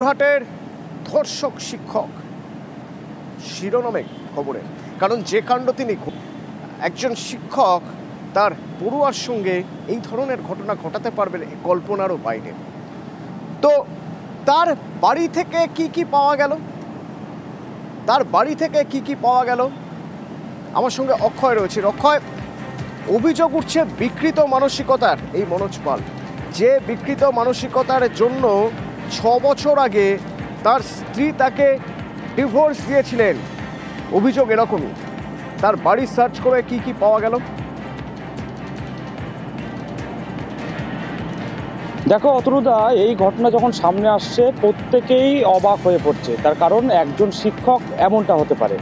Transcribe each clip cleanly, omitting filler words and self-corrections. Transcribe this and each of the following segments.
হাটের ধর্ষক শিক্ষক শিরোনামে খবরে, কারণ যে কাণ্ড তিনি একজন শিক্ষক তার পড়ুয়ার সঙ্গে এই ধরনের ঘটনা ঘটাতে পারবেন কল্পনারও বাইরে। তো তার বাড়ি থেকে কি পাওয়া গেল, আমার সঙ্গে অক্ষয় রয়েছে। অক্ষয়, অভিযোগ উঠছে বিকৃত মানসিকতার এই মনোজ পাল, যে বিকৃত মানসিকতার জন্য 6 বছর আগে তার স্ত্রী তাকে ডিভোর্স দিয়েছিলেন। অভিযোগ এরকমই। তার বাড়ি সার্চ করে কি পাওয়া গেল? দেখো অতনুদা, এই ঘটনা যখন সামনে আসছে প্রত্যেকেই অবাক হয়ে পড়ছে। তার কারণ একজন শিক্ষক এমনটা হতে পারে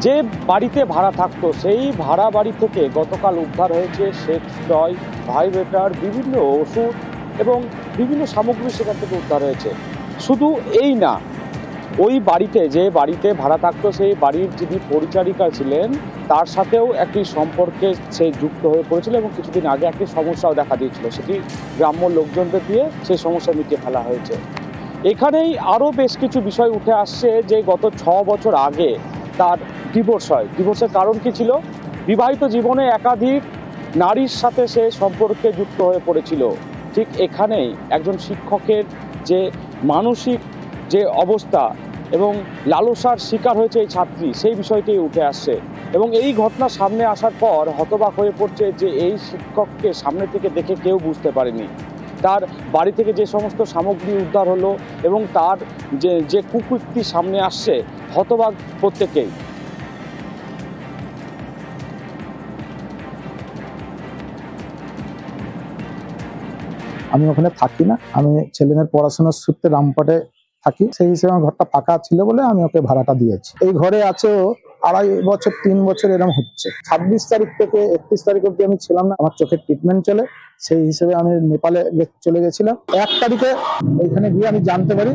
যে বাড়িতে ভাড়া থাকতো, সেই ভাড়া বাড়ি থেকে গতকাল উদ্ধার হয়েছে সেক্স টয়, ভাইব্রেটর, বিভিন্ন ওষুধ এবং বিভিন্ন সামগ্রী সেখান থেকে উদ্ধার হয়েছে। শুধু এই না, ওই বাড়িতে যে বাড়িতে ভাড়া থাকতো সেই বাড়ির যিনি পরিচারিকা ছিলেন তার সাথেও একটি সম্পর্কে সে যুক্ত হয়ে পড়েছিল এবং কিছুদিন আগে একটি সমস্যাও দেখা দিয়েছিল, সেটি গ্রাম্য লোকজনদের দিয়ে সেই সমস্যা মিটিয়ে ফেলা হয়েছে। এখানেই আরও বেশ কিছু বিষয় উঠে আসছে যে গত 6 বছর আগে তার ডিভোর্স হয়। ডিভোর্সের কারণ কি ছিল? বিবাহিত জীবনে একাধিক নারীর সাথে সে সম্পর্কে যুক্ত হয়ে পড়েছিল। ঠিক এখানেই একজন শিক্ষকের যে মানসিক যে অবস্থা এবং লালসার শিকার হয়েছে এই ছাত্রী, সেই বিষয়টি উঠে আসছে এবং এই ঘটনা সামনে আসার পর হতবাক হয়ে পড়ছে যে এই শিক্ষককে সামনে থেকে দেখে কেউ বুঝতে পারেনি। তার বাড়ি থেকে যে সমস্ত সামগ্রী উদ্ধার হলো এবং তার যে কুকীর্তি সামনে আসছে, হতবাক প্রত্যেকেই। আমি ওখানে থাকি না, আমি ছেলেমেয়ের পড়াশোনার সূত্রে রামপাটে থাকি, সেই হিসেবে আমার ঘরটা ফাঁকা ছিল বলে আমি ওকে ভাড়াটা দিয়েছি। এই ঘরে আছে ও 2.5 বছর 3 বছর এরকম হচ্ছে। 26 তারিখ থেকে 31 তারিখ অব্দি আমি ছিলাম না, আমার চোখের ট্রিটমেন্ট চলে, সেই হিসেবে আমি নেপালে চলে গেছিলাম। 1 তারিখে ওইখানে গিয়ে আমি জানতে পারি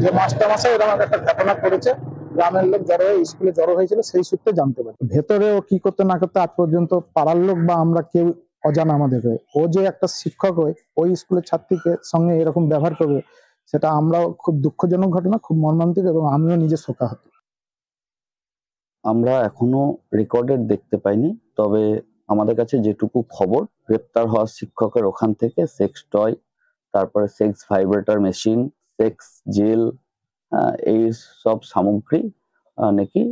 যে মাস্টারমশাই এরকম একটা ঘটনা করেছে, গ্রামের লোক জড়ো হয়ে স্কুলে জড়ো হয়েছিল, সেই সূত্রে জানতে পারি। ভেতরে ও কি করতে না করতে আজ পর্যন্ত পাড়ার লোক বা আমরা কেউ অজানা আমাদের। ও যে একটা শিক্ষক হয়ে ওই স্কুলের ছাত্রীকে সঙ্গে এরকম ব্যবহার করবে, সেটা আমরাও খুব দুঃখজনক ঘটনা, খুব মর্মান্তিক, এবং আমিও নিজে শোকাহত। আমরা এখনো রেকর্ডেড দেখতে পাইনি, তবে আমাদের কাছে যেটুকু খবর, গ্রেপ্তার হওয়া শিক্ষকের ওখান থেকে সেক্স টয়, তারপরে sex vibrator machine, sex gel, এই সব সামগ্রী নাকি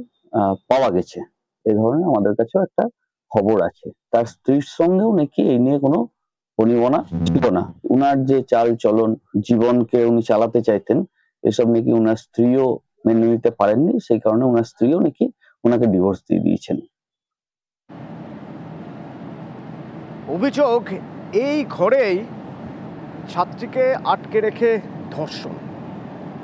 পাওয়া গেছে। এই ধরনের আমাদের কাছেও একটা খবর আছে। তার স্ত্রীর সঙ্গেও নাকি এই নিয়ে কোনো বনিবনা ছিল না। উনার যে চাল চলন, জীবনকে উনি চালাতে চাইতেন, এসব নাকি উনার স্ত্রীও মেনে নিতে পারেননি, সেই কারণে উনার স্ত্রীও নাকি ওনাকে ডিভোর্স দিয়ে দিয়েছেন। অভিযোগ এই ঘরেই ছাত্রীকে আটকে রেখে ধর্ষণ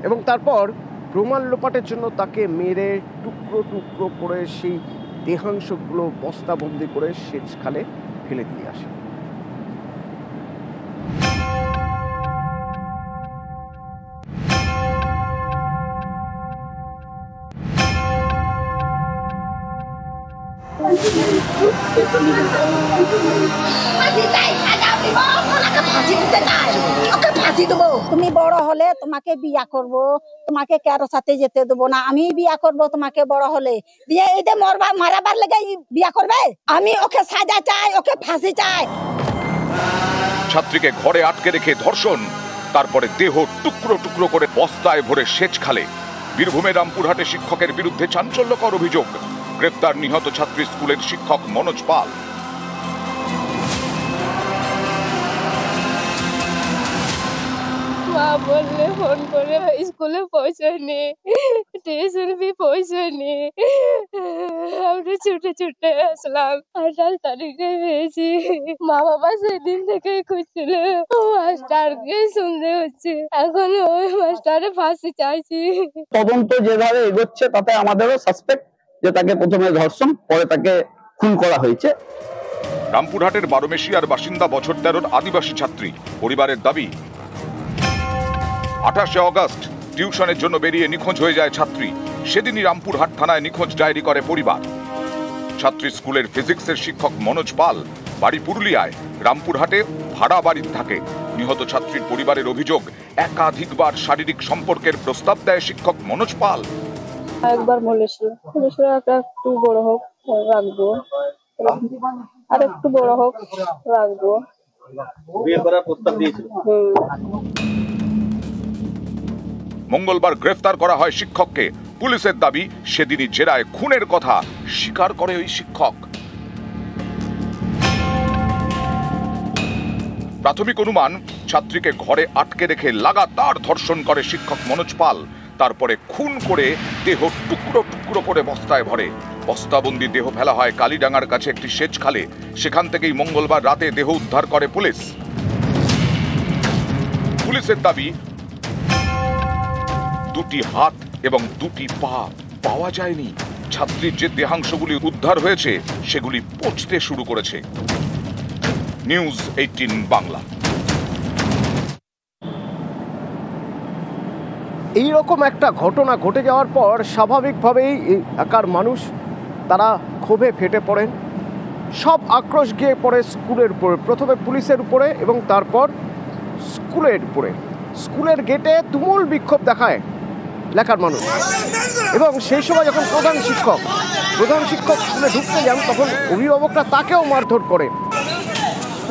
এবং তারপর প্রমাণ লোপাটের জন্য তাকে মেরে টুকরো টুকরো করে সেই দেহাংশগুলো বস্তাবন্দি করে সেচ খালে ফেলে দিয়ে আসে। তুমি বড় হলে তোমাকে বিয়া করব, তোমাকে কারো সাথে যেতে দেবো না, আমি বিয়া করব তোমাকে বড় হলে। দিয়ে এই যে মারাবার লেগে বিয়া করবে? আমি ওকে সাজা চাই, ওকে ফাঁসি চাই। ছাত্রীকে ঘরে আটকে রেখে ধর্ষণ, তারপরে দেহ টুকরো টুকরো করে বস্তায় ভরে সেচ খালে। বীরভূমের রামপুরহাটে শিক্ষকের বিরুদ্ধে চাঞ্চল্যকর অভিযোগ। গ্রেপ্তার নিহত ছাত্রী স্কুলের শিক্ষক মনোজ পাল। মা বললে ফোন করে স্কুলে পৌঁছায়নি, টিউশন भी পৌঁছায়নি। আমরা ছুটে ছুটে আসলাম, 28 তারিখে পেয়েছি। মা বাবা সেদিন থেকে খুঁজছিল, মাস্টারকে সন্দেহ হচ্ছে, এখন ওই মাস্টারে ফাঁসি চাইছি। তদন্ত যেভাবে এগোচ্ছে তাতে আমাদেরও সাসপেক্ট যে তাকে প্রথমে ধর্ষণ, পরে তাকে খুন করা হয়েছে। রামপুরহাটের বারোমেশিয়ার বাসিন্দা বছর 13-র আদিবাসী ছাত্রী। পরিবারের দাবি, 28শে অগস্ট টিউশনের জন্য বেরিয়ে নিখোঁজ হয়ে যায় ছাত্রী। সেদিনই রামপুরহাট থানায় নিখোঁজ ডায়েরি করে পরিবার। ছাত্রী স্কুলের ফিজিক্সের শিক্ষক মনোজ পাল বাড়ি পুরুলিয়ায়, রামপুরহাটে ভাড়া বাড়িতে থাকে। নিহত ছাত্রীর পরিবারের অভিযোগ, একাধিকবার শারীরিক সম্পর্কের প্রস্তাব দেয় শিক্ষক মনোজ পাল। একবার বলেছিল একটা একটু বড় হোক রাখবো, আর একটু বড় হোক রাখবো, বিয়ে করার প্রস্তাব দিয়েছিল। মঙ্গলবার গ্রেফতার করা হয় শিক্ষককে। পুলিশের দাবি, সেদিনই জেরায় খুনের কথা স্বীকার করে ওই শিক্ষক। প্রাথমিক অনুমান, ছাত্রীকে ঘরে আটকে রেখে লাগাতার ধর্ষণ করে শিক্ষক মনোজ পাল। তারপরে খুন করে দেহ টুকরো টুকরো করে বস্তায় ভরে। বস্তাবন্দি দেহ ফেলা হয় কালীডাঙ্গার কাছে একটি সেচ খালে। সেখান থেকেই মঙ্গলবার রাতে দেহ উদ্ধার করে পুলিশ। পুলিশের দাবি, দুটি হাত এবং দুটি পা পাওয়া যায়নি। ছাত্রীর যে দেহাংশগুলি উদ্ধার হয়েছে সেগুলি পচতে শুরু করেছে। নিউজ 18 বাংলা। এইরকম একটা ঘটনা ঘটে যাওয়ার পর স্বাভাবিকভাবেই এলাকার মানুষ তারা ক্ষোভে ফেটে পড়েন। সব আক্রোশ গিয়ে পড়ে স্কুলের উপরে, প্রথমে পুলিশের উপরে এবং তারপর স্কুলের উপরে। স্কুলের গেটে তুমুল বিক্ষোভ দেখায় এলাকার মানুষ, এবং সেই সময় যখন প্রধান শিক্ষক স্কুলে ঢুকতে যান তখন অভিভাবকরা তাকেও মারধর করে।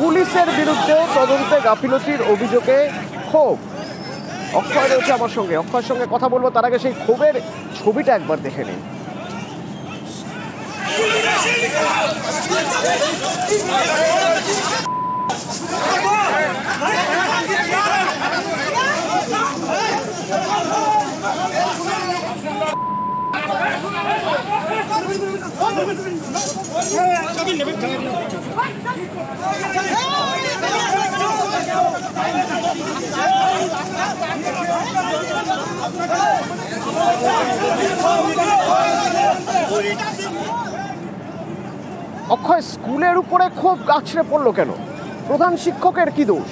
পুলিশের বিরুদ্ধেও তদন্তে গাফিলতির অভিযোগে ক্ষোভ। অক্ষয় রয়েছে আমার সঙ্গে, অক্ষয়ের সঙ্গে কথা বলবো। তার আগে সেই ক্ষোভের ছবিটা একবার দেখে নিন। অক্ষয়, স্কুলের উপরে খুব গাছড়ে পড়লো কেন? প্রধান শিক্ষকের কি দোষ?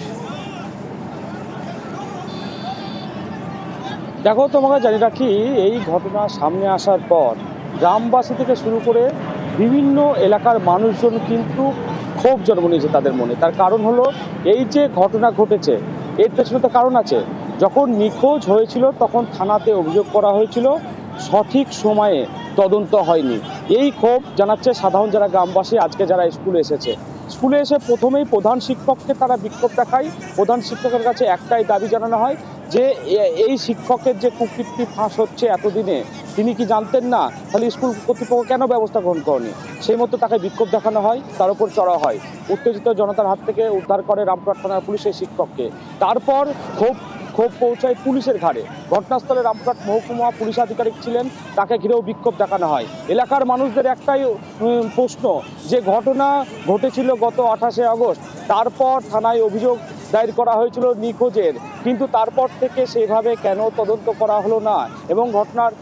দেখো, তোমাকে জানি রাখি, এই ঘটনা সামনে আসার পর গ্রামবাসী থেকে শুরু করে বিভিন্ন এলাকার মানুষজন কিন্তু ক্ষোভ জন্ম নিয়েছে তাদের মনে। তার কারণ হলো, এই যে ঘটনা ঘটেছে এর পেছনে তো কারণ আছে। যখন নিখোঁজ হয়েছিল তখন থানাতে অভিযোগ করা হয়েছিল, সঠিক সময়ে তদন্ত হয়নি। এই ক্ষোভ জানাচ্ছে সাধারণ যারা গ্রামবাসী, আজকে যারা স্কুলে এসেছে। স্কুলে এসে প্রথমেই প্রধান শিক্ষককে তারা বিক্ষোভ দেখায়। প্রধান শিক্ষকের কাছে একটাই দাবি জানানো হয় যে এই শিক্ষকের যে কুকীর্তি ফাঁস হচ্ছে এতদিনে, তিনি কি জানতেন না? তাহলে স্কুল কর্তৃপক্ষ কেন ব্যবস্থা গ্রহণ করেনি? সেই মতো তাকে বিক্ষোভ দেখানো হয়, তার উপর চড়া হয়। উত্তেজিত জনতার হাত থেকে উদ্ধার করে রামপুরহাট থানার পুলিশ এই শিক্ষককে। তারপর ক্ষোভ পৌঁছায় পুলিশের ঘাড়ে। ঘটনাস্থলে রামপুরহাট মহকুমা পুলিশ আধিকারিক ছিলেন, তাকে ঘিরেও বিক্ষোভ দেখানো হয়। এলাকার মানুষদের একটাই প্রশ্ন, যে ঘটনা ঘটেছিল গত 28শে আগস্ট, তারপর থানায় অভিযোগ দায়ের করা হয়েছিল নিখোঁজের, কিন্তু তারপর থেকে সেভাবে কেন তদন্ত করা হলো না? এবং ঘটনার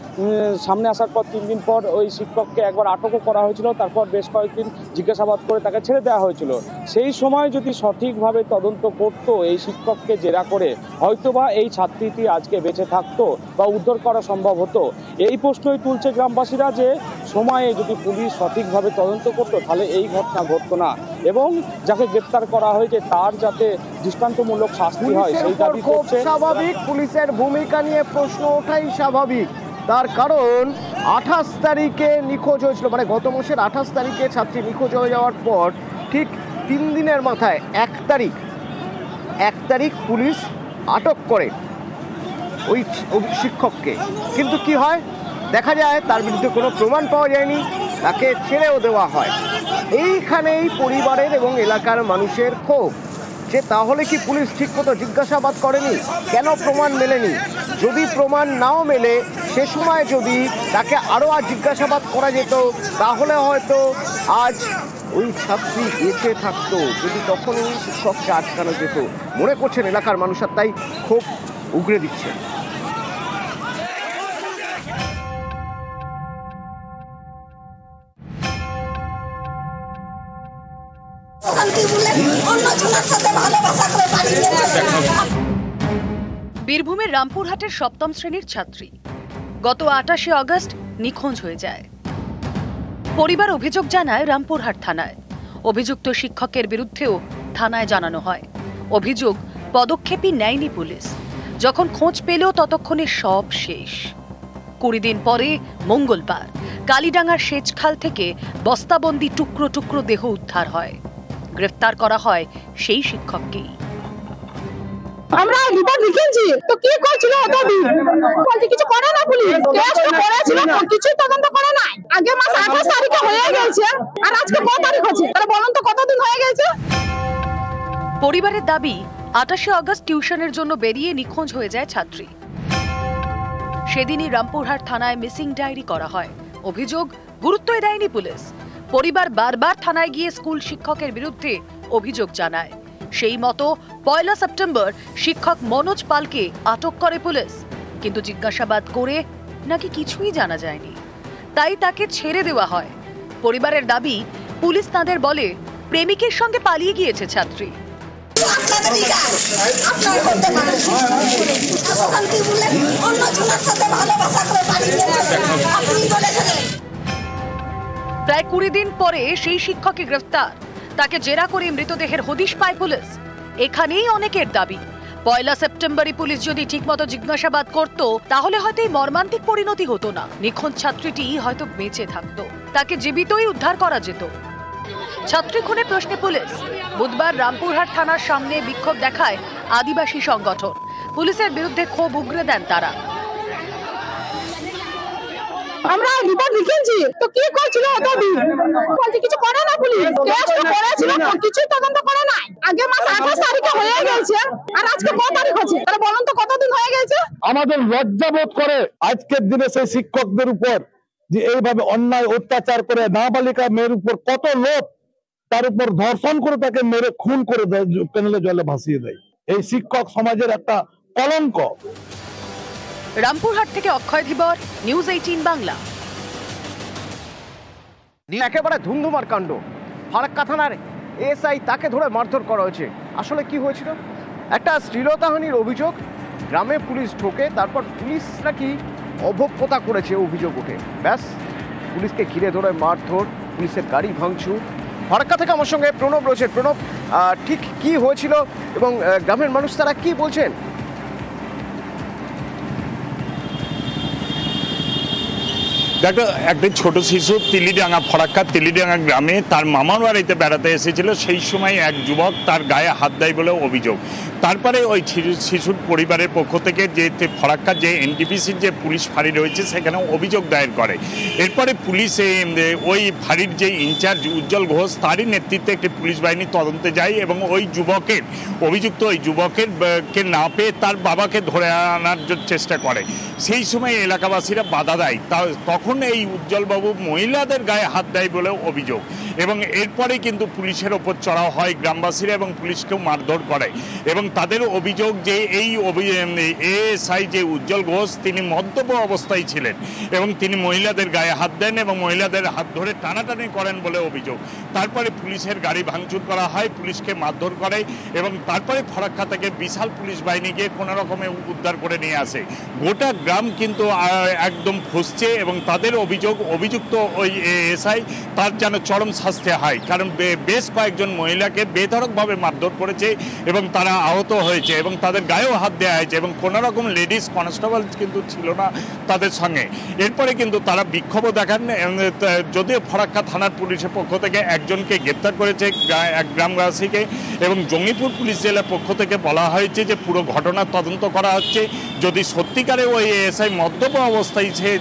সামনে আসার পর 3 দিন পর ওই শিক্ষককে একবার আটকও করা হয়েছিল, তারপর বেশ কয়েকদিন জিজ্ঞাসাবাদ করে তাকে ছেড়ে দেওয়া হয়েছিল। সেই সময় যদি সঠিকভাবে তদন্ত করত এই শিক্ষককে জেরা করে, হয়তোবা এই ছাত্রীটি আজকে বেঁচে থাকতো বা উদ্ধার করা সম্ভব হতো। এই প্রশ্নই তুলছে গ্রামবাসীরা, যে সময়ে যদি পুলিশ সঠিকভাবে তদন্ত করতো তাহলে এই ঘটনা ঘটতো না, এবং যাকে গ্রেপ্তার করা হয়েছে তার যাতে দৃষ্টান্তমূলক শাস্তি হয় সেই দাবি করছে। স্বাভাবিক, পুলিশের ভূমিকা নিয়ে প্রশ্ন ওঠাই স্বাভাবিক। তার কারণ 28 তারিখে নিখোঁজ হয়েছিল, মানে গত মাসের 28 তারিখে ছাত্রী নিখোঁজ হয়ে যাওয়ার পর ঠিক 3 দিনের মাথায় 1 তারিখ পুলিশ আটক করে ওই শিক্ষককে। কিন্তু কি হয়, দেখা যায় তার বিরুদ্ধে কোনো প্রমাণ পাওয়া যায়নি, তাকে ছেড়েও দেওয়া হয়। এইখানেই পরিবারের এবং এলাকার মানুষের ক্ষোভ, যে তাহলে কি পুলিশ ঠিক মতো জিজ্ঞাসাবাদ করেনি? কেন প্রমাণ মেলেনি? যদি প্রমাণ নাও মেলে, সে সময় যদি তাকে আরও জিজ্ঞাসাবাদ করা যেত, তাহলে হয়তো আজ ওই ছাত্রী বেঁচে থাকতো, যদি তখন ওই শিক্ষককে আটকানো যেত, মনে করছেন এলাকার মানুষ। আর তাই ক্ষোভ উগরে দিচ্ছে। বীরভূমের রামপুরহাটের 7ম শ্রেণীর ছাত্রী গত 28শে আগস্ট নিখোঁজ হয়ে যায়। পরিবার অভিযোগ জানায় রামপুরহাট থানায়। অভিযুক্ত শিক্ষকের বিরুদ্ধেও থানায় জানানো হয়। অভিযোগ, পদক্ষেপই নেয়নি পুলিশ। যখন খোঁজ পেল ততক্ষণে সব শেষ। 20 দিন পরে মঙ্গলবার কালীডাঙ্গার সেচখাল থেকে বস্তাবন্দি টুকরো টুকরো দেহ উদ্ধার হয়। গ্রেফতার করা হয় সেই শিক্ষককেই। আমরা রিপোর্ট লিখেছি তো কি করছিল এতদিন বলতে কিছু করে না পুলিশ কেস তো করেছিল কিছু তদন্ত করে না আগে মাস 28 তারিখে হয়ে গেছে আর আজকে কত তারিখ হচ্ছে তাহলে বলুন তো কতদিন হয়ে গেছে। পরিবারের দাবি 28 আগস্ট টিউশনের জন্য বেরিয়ে নিখোঁজ হয়ে যায় ছাত্রী। সেদিনই রামপুরহাট থানায় মিসিং ডায়েরি করা হয়। অভিযোগ গুরুত্বই দেয়নি পুলিশ। পরিবার বারবার থানায় গিয়ে স্কুল শিক্ষকের বিরুদ্ধে অভিযোগ জানায়। সেই মতো 1 সেপ্টেম্বর শিক্ষক মনোজ পালকে আটক করে পুলিশ, কিন্তু জিজ্ঞাসাবাদ করে নাকি কিছুই জানা যায়নি, তাই তাকে ছেড়ে দেওয়া হয়। পরিবারের দাবি পুলিশ তাদের বলে প্রেমিকের সঙ্গে পালিয়ে গিয়েছে ছাত্রী। প্রায় 20 দিন পরে সেই শিক্ষককে গ্রেফতার। তাকে জেরা করে মৃতদেহের হদিশ পায় পুলিশ। এখানেই অনেকের দাবি 1 সেপ্টেম্বরই পুলিশ যদি ঠিকমতো জিজ্ঞাসাবাদ করত তাহলে হয়তো এই মর্মান্তিক পরিণতি হতো না। নিখোঁজ ছাত্রীটি হয়তো বেঁচে থাকতো, তাকে জীবিতই উদ্ধার করা যেত। ছাত্রী খুনের প্রশ্নে পুলিশ। বুধবার রামপুরহাট থানার সামনে বিক্ষোভ দেখায় আদিবাসী সংগঠন। পুলিশের বিরুদ্ধে ক্ষোভ উগরে দেন তারা। আমরা রিপোর্ট লিখেছি তো কি করছিল এতদিন বলতে কিছু করে না পুলিশ কেস তো করেছিল কিছু তদন্ত করে না আগে মাস 28 তারিখে হয়ে গেছে আর আজকে কত তারিখ হচ্ছে তাহলে বলুন তো কতদিন হয়ে গেছে। আমাদের লজ্জাবোধ করে আজকের দিনে সেই শিক্ষকদের উপর যে এইভাবে অন্যায় অত্যাচার করে নাবালিকা মেয়ের উপর কত লোক তার উপর ধর্ষণ করে তাকে মেরে খুন করে দেয়, ক্যানেলে জলে ভাসিয়ে দেয়। এই শিক্ষক সমাজের একটা কলঙ্ক। রামপুরহাট থেকে অক্ষয় ধীবর, নিউজ 18 বাংলা। একেবারে ধুমধুমার কাণ্ড। ফারাক্কা থানার এসআই তাকে ধরে মারধর করা হয়েছে। আসলে কি হয়েছিল? একটা শ্লীলতাহানির অভিযোগ। গ্রামে পুলিশ ঢোকে, তারপর পুলিশ নাকি অভব্যতা করেছে অভিযোগ ওঠে। ব্যাস পুলিশকে ঘিরে ধরে মারধর, পুলিশের গাড়ি ভাঙচুর। ফারাক্কা থেকে আমার সঙ্গে প্রণব রয়েছে। প্রণব, ঠিক কি হয়েছিল এবং গ্রামের মানুষ তারা কি বলছেন? দেখো, একটা ছোট শিশু তিলিডাঙ্গা, ফারাক্কা তিলিডাঙ্গা গ্রামে তার মামার বাড়িতে বেড়াতে এসেছিল। সেই সময় এক যুবক তার গায়ে হাত দেয় বলে অভিযোগ। তারপরে ওই শিশুর পরিবারের পক্ষ থেকে যে ফারাক্কার যে এনটিপিসির যে পুলিশ ফাঁড়ি রয়েছে সেখানে অভিযোগ দায়ের করে। এরপরে পুলিশে ওই ফাঁড়ির যে ইনচার্জ উজ্জ্বল ঘোষ তারই নেতৃত্বে একটি পুলিশ বাহিনী তদন্তে যায় এবং ওই যুবকের অভিযুক্ত ওই যুবকের কে না পেয়ে তার বাবাকে ধরে আনার চেষ্টা করে। সেই সময় এলাকাবাসীরা বাধা দেয়। তখন এই উজ্জ্বলবাবু মহিলাদের গায়ে হাত দেয় বলে অভিযোগ এবং এরপরে কিন্তু পুলিশের ওপর চড়াও হয় গ্রামবাসীরা এবং পুলিশকেও মারধর করে এবং তাদের অভিযোগ যে এই এএসআই যে উজ্জ্বল ঘোষ তিনি মদ্যপ অবস্থায় ছিলেন এবং তিনি মহিলাদের গায়ে হাত দেন এবং মহিলাদের হাত ধরে টানাটানি করেন বলে অভিযোগ। তারপরে পুলিশের গাড়ি ভাঙচুর করা হয়, পুলিশকে মারধর করে এবং তারপরে ফারাক্কা থেকে বিশাল পুলিশ বাহিনী গিয়ে কোনো রকমে উদ্ধার করে নিয়ে আসে। গোটা গ্রাম কিন্তু একদম ফুঁসছে এবং তাদের অভিযুক্ত ওই এএসআই তার যেন চরম শাস্তি হয়, কারণ বেশ কয়েকজন মহিলাকে বেধড়কভাবে মারধর করেছে এবং তারা আহত হয়েছে এবং তাদের গায়েও হাত দেওয়া হয়েছে এবং কোনো রকম লেডিস কনস্টেবল কিন্তু ছিল না তাদের সঙ্গে। এরপরে কিন্তু তারা বিক্ষোভও দেখান। যদিও ফারাক্কা থানার পুলিশের পক্ষ থেকে একজনকে গ্রেপ্তার করেছে এক গ্রামবাসীকে এবং জঙ্গিপুর পুলিশ জেলার পক্ষ থেকে বলা হয়েছে যে পুরো ঘটনার তদন্ত করা হচ্ছে। যদি সত্যিকারে ওই এএসআই মদ্যপ অবস্থায় সে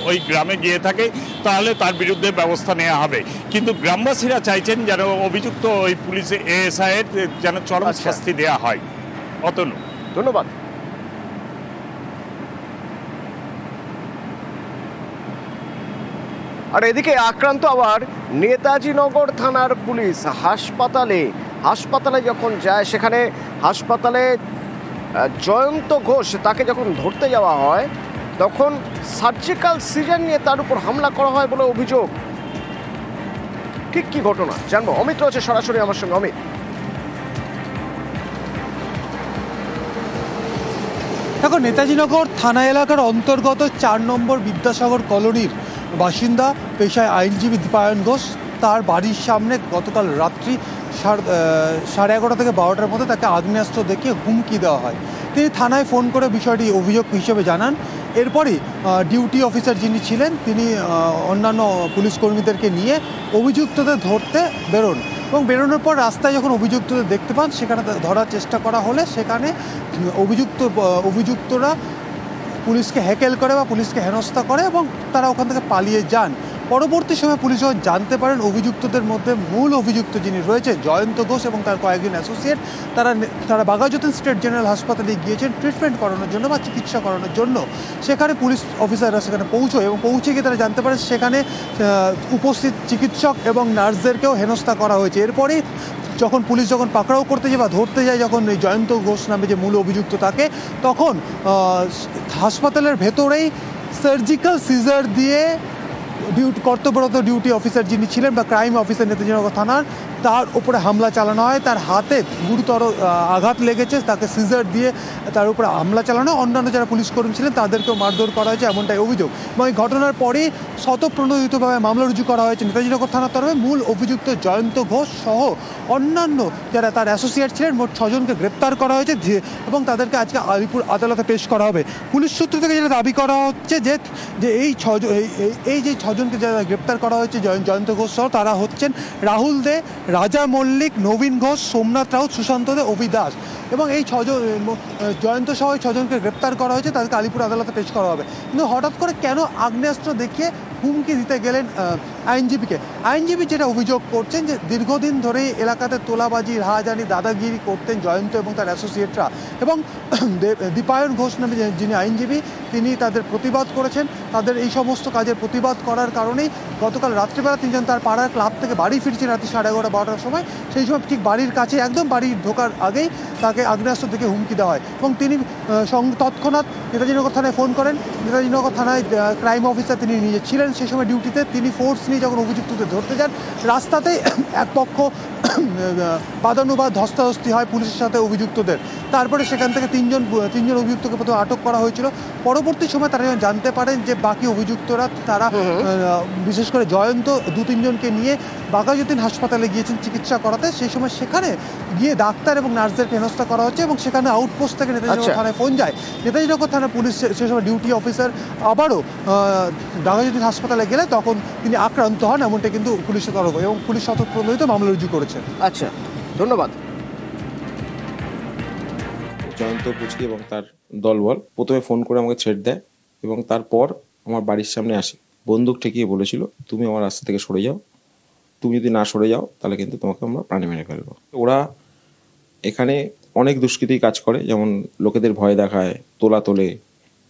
ওই গ্রামে গিয়ে থাকে তাহলে তার বিরুদ্ধে ব্যবস্থা নেওয়া হবে, কিন্তু গ্রামবাসীরা চাইছেন যেন অভিযুক্ত ওই পুলিশ এএসআই এর যেন চরম শাস্তি দেওয়া হয়। অতনু, ধন্যবাদ। আর এদিকে আক্রান্ত আবার নেতাজি নগর থানার পুলিশ। হাসপাতালে যখন যায় সেখানে হাসপাতালে জয়ন্ত ঘোষ তাকে যখন ধরতে যাওয়া হয় তখন সার্জিক্যাল সিজার নিয়ে তার উপর হামলা করা হয় বলে অভিযোগ। ঠিক কি ঘটনা জানবো। অমিত রয়েছে সরাসরি আমার সঙ্গে। অমিত, দেখো, নেতাজিনগর থানা এলাকার অন্তর্গত 4 নম্বর বিদ্যাসাগর কলোনির বাসিন্দা, পেশায় আইনজীবী দীপায়ন ঘোষ, তার বাড়ির সামনে গতকাল রাত্রি 11:30 থেকে 12টার মধ্যে তাকে আগ্নেয়াস্ত্র দেখিয়ে হুমকি দেওয়া হয়। তিনি থানায় ফোন করে বিষয়টি অভিযোগ হিসেবে জানান। এরপরই ডিউটি অফিসার যিনি ছিলেন তিনি অন্যান্য পুলিশ কর্মীদেরকে নিয়ে অভিযুক্তদের ধরতে বেরোন এবং বেরোনোর পর রাস্তায় যখন অভিযুক্তদের দেখতে পান সেখানে ধরার চেষ্টা করা হলে সেখানে অভিযুক্তরা পুলিশকে হ্যাকেল করে বা পুলিশকে হেনস্থা করে এবং তারা ওখান থেকে পালিয়ে যান। পরবর্তী সময় পুলিশ যখন জানতে পারেন অভিযুক্তদের মধ্যে মূল অভিযুক্ত যিনি রয়েছে জয়ন্ত ঘোষ এবং তার কয়েকজন অ্যাসোসিয়েট, তারা বাঘাযতীন স্টেট জেনারেল হাসপাতালে গিয়েছেন ট্রিটমেন্ট করানোর জন্য বা চিকিৎসা করানোর জন্য। সেখানে পুলিশ অফিসাররা সেখানে পৌঁছয় এবং পৌঁছে গিয়ে তারা জানতে পারেন সেখানে উপস্থিত চিকিৎসক এবং নার্সদেরকেও হেনস্থা করা হয়েছে। এরপরে পুলিশ যখন পাকড়াও করতে যায় বা ধরতে যায় যখন এই জয়ন্ত ঘোষ নামে যে মূল অভিযুক্ত তাকে, তখন হাসপাতালের ভেতরেই সার্জিক্যাল সিজার দিয়ে কর্তব্যরত ডিউটি অফিসার যিনি ছিলেন বা ক্রাইম অফিসার নেতাজিনগর থানার, তার উপরে হামলা চালানো হয়। তার হাতে গুরুতর আঘাত লেগেছে, তাকে সিজার দিয়ে তার উপরে হামলা চালানো, অন্যান্য যারা পুলিশ কর্মী ছিলেন তাদেরকেও মারধর করা হয়েছে এমনটাই অভিযোগ। এবং এই ঘটনার পরেই স্বতঃপ্রণোদিতভাবে মামলা রুজু করা হয়েছে নেতাজিনগর থানার তরফে। মূল অভিযুক্ত জয়ন্ত ঘোষ সহ অন্যান্য যারা তার অ্যাসোসিয়েট ছিলেন মোট 6 জনকে গ্রেপ্তার করা হয়েছে এবং তাদেরকে আজকে আলিপুর আদালতে পেশ করা হবে। পুলিশ সূত্র থেকে যেটা দাবি করা হচ্ছে যে এই যে 6 জনকে যারা গ্রেপ্তার করা হয়েছে জয়ন্ত ঘোষ সহ, তারা হচ্ছেন রাহুল দে, রাজা মল্লিক, নবীন ঘোষ, সোমনাথ রাউত, সুশান্ত দে, অভি দাস। এবং এই 6 জন জয়ন্ত সহ 6 জনকে গ্রেপ্তার করা হয়েছে, তাদেরকে আলিপুর আদালতে পেশ করা হবে। কিন্তু হঠাৎ করে কেন আগ্নেয়াস্ত্র দেখিয়ে হুমকি দিতে গেলেন আইনজীবীকে? আইনজীবী যেটা অভিযোগ করছেন যে দীর্ঘদিন ধরেই এলাকাতে তোলাবাজি, রাহাজানি, দাদাগিরি করতেন জয়ন্ত এবং তার অ্যাসোসিয়েটরা। এবং দীপায়ন ঘোষ নামে যিনি আইনজীবী তিনি তাদের প্রতিবাদ করেছেন। তাদের এই সমস্ত কাজের প্রতিবাদ করার কারণেই গতকাল রাত্রিবেলা তিনজন তার পাড়ার ক্লাব থেকে বাড়ি ফিরছেন রাত্রি 11:30-12টার সময়। সেই সময় ঠিক বাড়ির কাছে একদম বাড়ির ঢোকার আগেই তাকে আগ্নেয়াস্ত্র থেকে হুমকি দেওয়া হয় এবং তিনি তৎক্ষণাৎ নেতাজিনগর থানায় ফোন করেন। নেতাজিনগর থানায় ক্রাইম অফিসার তিনি নিজে ছিলেন সেই সময় ডিউটিতে। তিনি ফোর্স নিয়ে যখন অভিযুক্তদের ধরতে যান, রাস্তাতেই এক পক্ষ বাদানুবাদ ধস্তাধস্তি হয় পুলিশের সাথে অভিযুক্তদের। তারপরে সেখান থেকে তিনজন অভিযুক্তকে প্রথমে আটক করা হয়েছিল। পরবর্তী সময় তারা যখন জানতে পারেন যে বাকি অভিযুক্তরা তারা বিশেষ করে জয়ন্ত 2-3 জনকে নিয়ে বাঘাযতীন হাসপাতালে গিয়েছেন চিকিৎসা করাতে, সেই সময় সেখানে গিয়ে ডাক্তার এবং নার্সদেরকে হেনস্থা করা হচ্ছে এবং সেখানে আউটপোস্ট থেকে নেতাজিনগর থানায় ফোন যায়। নেতাজিনগর থানার পুলিশ সেই সময় ডিউটি অফিসার আবারও বাঘাযতীন হাসপাতালে গেলে তখন তিনি আক্রান্ত হন, এমনটা কিন্তু পুলিশের তরফ এবং পুলিশ স্বতঃপ্রণোদিত মামলা রুজু করেছে। আচ্ছা, ধন্যবাদ। জয়ন্ত পুচকি এবং তার দলবল প্রথমে ফোন করে আমাকে ছেড়ে দেয় এবং তারপর আমার বাড়ির সামনে আসে, বন্দুক ঠেকিয়ে বলেছিল তুমি আমার রাস্তা থেকে সরে যাও, তুমি যদি না সরে যাও তাহলে কিন্তু তোমাকে আমরা প্রাণে মেরে ফেলবো। ওরা এখানে অনেক দুষ্কৃতি কাজ করে, যেমন লোকেদের ভয় দেখায়, তোলে,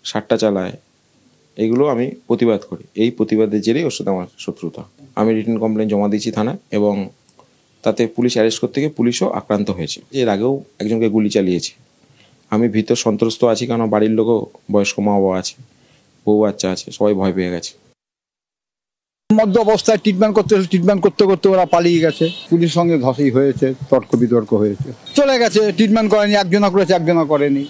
সাট্টা চালায়, এগুলো আমি প্রতিবাদ করি। এই প্রতিবাদের জেরেই ওর সাথে আমার শত্রুতা। আমি রিটেন কমপ্লেন জমা দিয়েছি থানায় এবং তাতে পুলিশ অ্যারেস্ট করতে গিয়ে পুলিশও আক্রান্ত হয়েছে। এর আগেও একজনকে গুলি চালিয়েছে। আমি ভীত সন্ত্রস্ত আছি, কারণ বাড়ির লোকও বয়স্ক মা বাবা আছে, বউ বাচ্চা আছে, সবাই ভয় পেয়ে গেছে। মধ্য অবস্থায় ট্রিটমেন্ট করতে করতে ওরা পালিয়ে গেছে। পুলিশের সঙ্গে ধসই হয়েছে, তর্ক বিতর্ক হয়েছে, চলে গেছে। ট্রিটমেন্ট করেনি, একজনা করেছে একজনা করেনি।